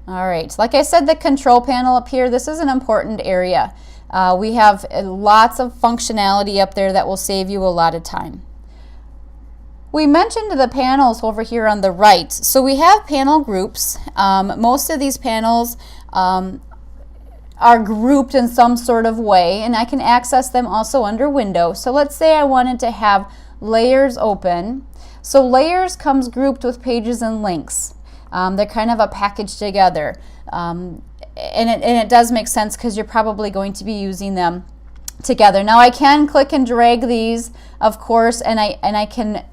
All right, like I said, the control panel up here, this is an important area. We have lots of functionality up there that will save you a lot of time. We mentioned the panels over here on the right. So we have panel groups. Most of these panels are grouped in some sort of way, and I can access them also under Windows. So let's say I wanted to have layers open. So layers comes grouped with pages and links. They're kind of a package together. And it does make sense because you're probably going to be using them together. Now I can click and drag these, of course, and I can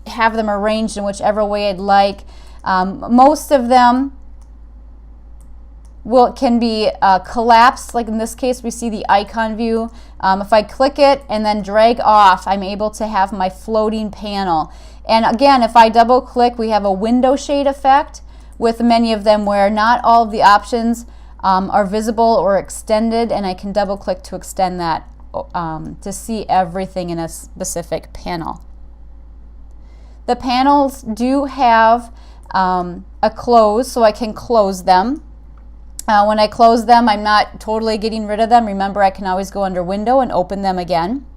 have them arranged in whichever way I'd like. Most of them can be collapsed. Like in this case, we see the icon view. If I click it and then drag off, I'm able to have my floating panel. And again, if I double click, we have a window shade effect with many of them where not all of the options are visible or extended, and I can double click to extend that to see everything in a specific panel. The panels do have a close, so I can close them. When I close them, I'm not totally getting rid of them. Remember, I can always go under Window and open them again.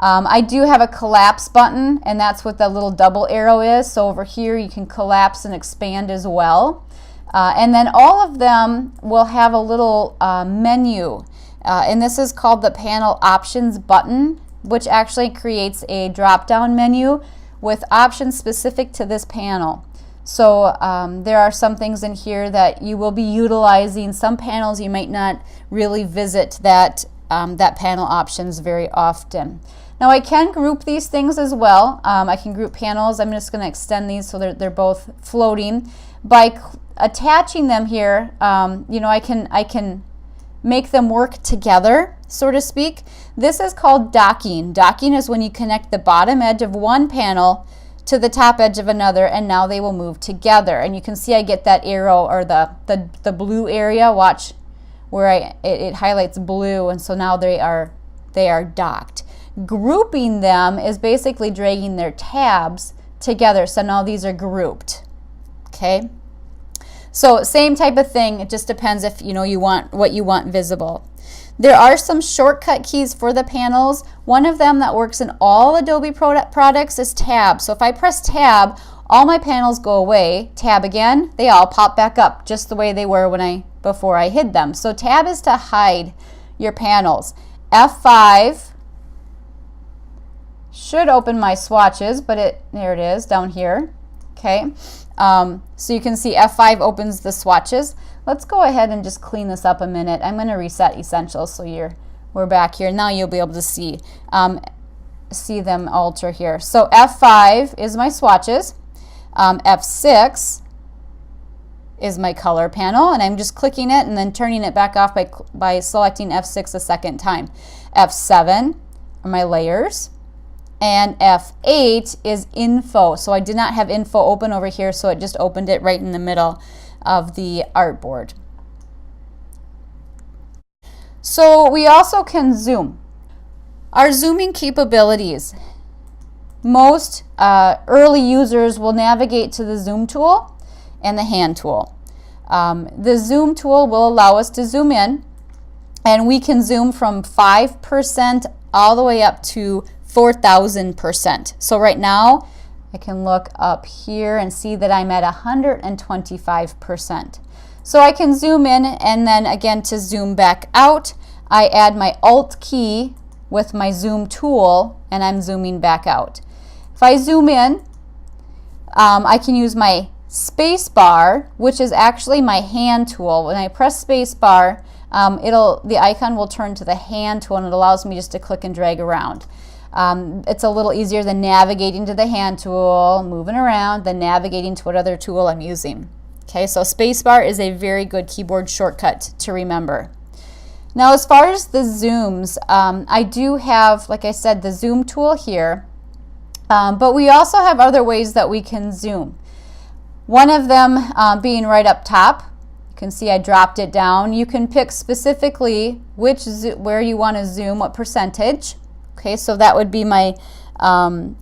I do have a collapse button, and that's what the little double arrow is. So over here, you can collapse and expand as well. And then all of them will have a little menu, and this is called the Panel Options button, which actually creates a drop-down menu with options specific to this panel. So there are some things in here that you will be utilizing. Some panels you might not really visit that panel options very often. Now I can group these things as well. I can group panels. I'm just going to extend these so they're both floating. By attaching them here, you know, I can make them work together, so to speak. This is called docking. Docking is when you connect the bottom edge of one panel to the top edge of another, and now they will move together. And you can see I get that arrow, or the blue area. Watch where it highlights blue, and so now they are docked. Grouping them is basically dragging their tabs together, so now these are grouped. Okay, so same type of thing. It just depends if you want what you want visible. There are some shortcut keys for the panels. One of them that works in all Adobe products is Tab. So if I press Tab, all my panels go away. Tab again, they all pop back up just the way they were before I hid them. So Tab is to hide your panels. F5 should open my swatches, but there it is down here. Okay, so you can see F5 opens the swatches. Let's go ahead and just clean this up a minute. I'm going to reset Essentials so we're back here. Now you'll be able to see them alter here. So F5 is my swatches. F6 is my color panel, and I'm just clicking it and then turning it back off by selecting F6 a second time. F7 are my layers. And F8 is info. So I did not have info open over here, so it just opened it right in the middle of the artboard. So we also can zoom. Our zooming capabilities. Most early users will navigate to the zoom tool and the hand tool. The zoom tool will allow us to zoom in, and we can zoom from 5% all the way up to 4,000%. So right now I can look up here and see that I'm at 125%. So I can zoom in, and then again to zoom back out, I add my Alt key with my zoom tool, and I'm zooming back out. If I zoom in, I can use my space bar, which is actually my hand tool. When I press space bar, the icon will turn to the hand tool, and it allows me just to click and drag around. It's a little easier than navigating to the hand tool, moving around, than navigating to what other tool I'm using. Okay, so spacebar is a very good keyboard shortcut to remember. Now as far as the zooms, I do have, like I said, the zoom tool here, but we also have other ways that we can zoom. One of them being right up top. You can see I dropped it down. You can pick specifically where you want to zoom, what percentage. Okay, so that would be my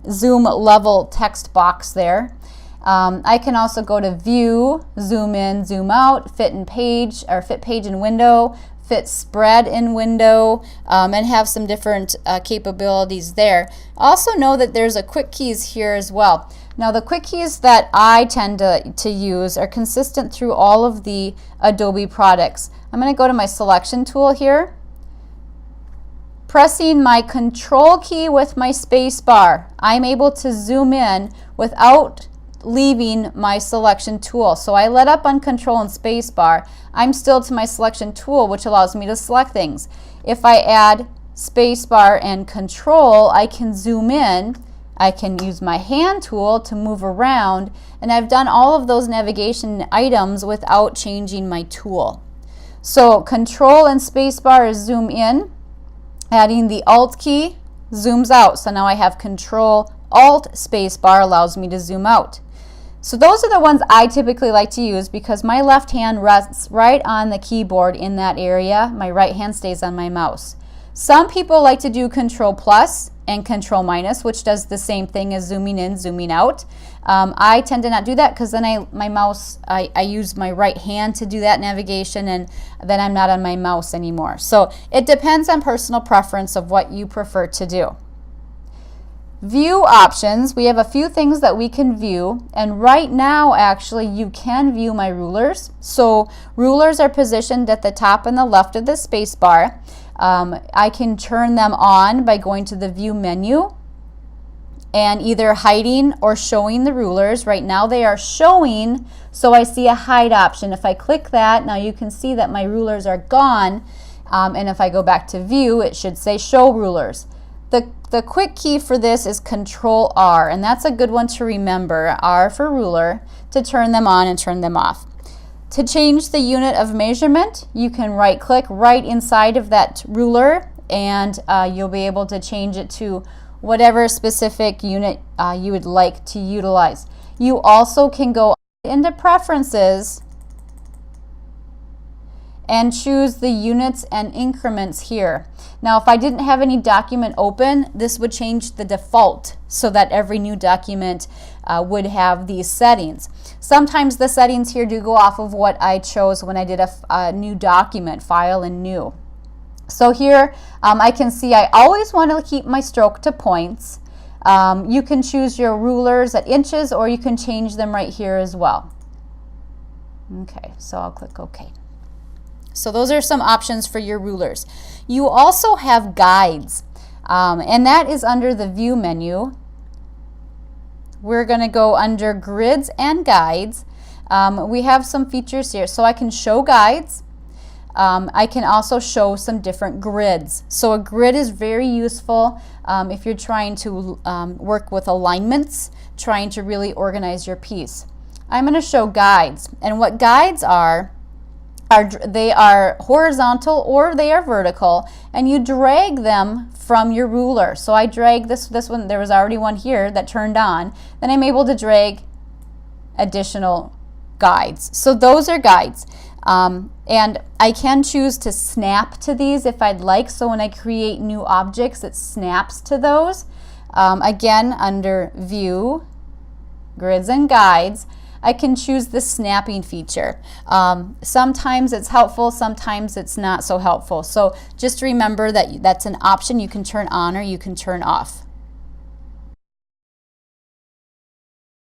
zoom level text box there. I can also go to View, Zoom in, Zoom out, Fit in Page, or Fit Page in Window, Fit Spread in Window, and have some different capabilities there. Also know that there's a quick keys here as well. Now the quick keys that I tend to use are consistent through all of the Adobe products. I'm going to go to my selection tool here. Pressing my Control key with my space bar, I'm able to zoom in without leaving my selection tool. So I let up on Control and space bar. I'm still to my selection tool, which allows me to select things. If I add space bar and Control, I can zoom in. I can use my hand tool to move around, and I've done all of those navigation items without changing my tool. So Control and space bar is zoom in. Adding the Alt key zooms out. So now I have Control Alt space bar allows me to zoom out. So those are the ones I typically like to use because my left hand rests right on the keyboard in that area. My right hand stays on my mouse. Some people like to do Control plus and Control minus, which does the same thing as zooming in, zooming out. I tend to not do that because then I use my right hand to do that navigation, and then I'm not on my mouse anymore. So it depends on personal preference of what you prefer to do. View options, we have a few things that we can view, and right now actually you can view my rulers. So rulers are positioned at the top and the left of the space bar. I can turn them on by going to the View menu and either hiding or showing the rulers. Right now they are showing, so I see a hide option. If I click that, now you can see that my rulers are gone, and if I go back to View, it should say Show Rulers. The quick key for this is Control R, and that's a good one to remember, R for ruler, to turn them on and turn them off. To change the unit of measurement, you can right click right inside of that ruler, and you'll be able to change it to whatever specific unit you would like to utilize. You also can go into Preferences and choose the units and increments here. Now if I didn't have any document open, this would change the default so that every new document would have these settings. Sometimes the settings here do go off of what I chose when I did a new document, File and New. So here I can see I always want to keep my stroke to points. You can choose your rulers at inches, or you can change them right here as well. Okay, so I'll click OK. So those are some options for your rulers. You also have guides, and that is under the View menu. We're going to go under Grids and Guides. We have some features here. So I can show guides. I can also show some different grids. So a grid is very useful if you're trying to work with alignments, trying to really organize your piece. I'm going to show guides, and what guides are they are horizontal or they are vertical, and you drag them from your ruler. So I drag this one, there was already one here that turned on, then I'm able to drag additional guides. So those are guides, and I can choose to snap to these if I'd like. So when I create new objects, it snaps to those. Again, under View, Grids and Guides, I can choose the snapping feature. Sometimes it's helpful, sometimes it's not so helpful. So just remember that that's an option you can turn on or you can turn off.